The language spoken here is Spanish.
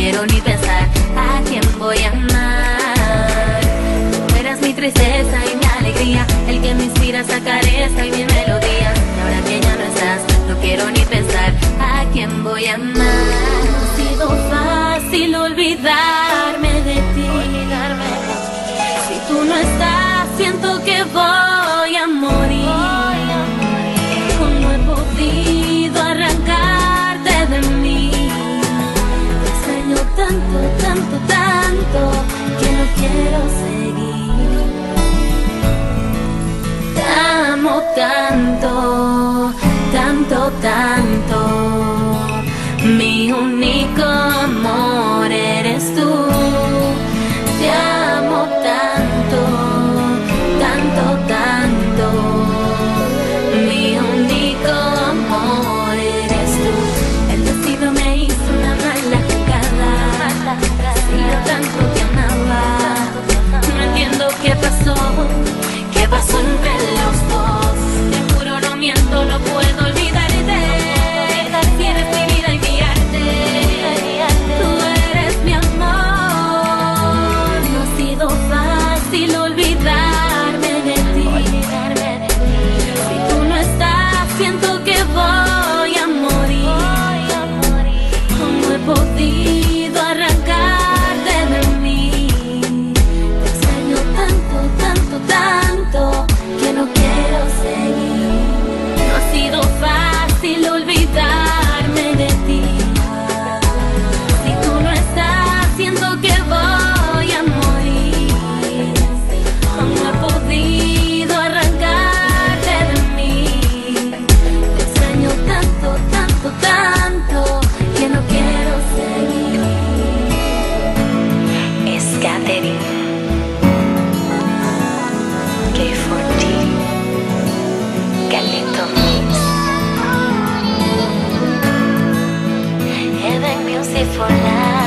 quiero ni pensar a quién voy a amar. Tú eras mi tristeza y mi alegría, el que me inspira a sacar esta y mi melodía. Y ahora que ya no estás, no quiero ni pensar a quién voy a amar. No ha sido fácil olvidarme de ti. Si tú no estás, siento que voy a morir. No he podido arrancarte de mí. Te extraño tanto, tanto, tanto, que no quiero seguir. Te amo tanto, tanto, tanto. Mi único amor eres tú. Te amo tanto, tanto, tanto. Mi único amor eres tú. El destino me hizo una mala jugada. Si yo tanto te amaba, no entiendo qué pasó entre los dos. Te juro, no miento, no puedo olvidarte. Si eres mi vida y mi arte, tú eres mi amor. No ha sido fácil olvidarme de ti. Si tú no estás, siento que voy a morir. No he podido arrancarte de mí. Te extraño tanto, tanto, tanto, que no quiero seguir. No ha sido fácil olvidarme de ti. Si tú no estás, siento que voy a morir. No he podido arrancarte de mí. Te extraño tanto, tanto, tanto, que no quiero seguir. Es Katherine K4D Galito Mix Heaven Music for Life.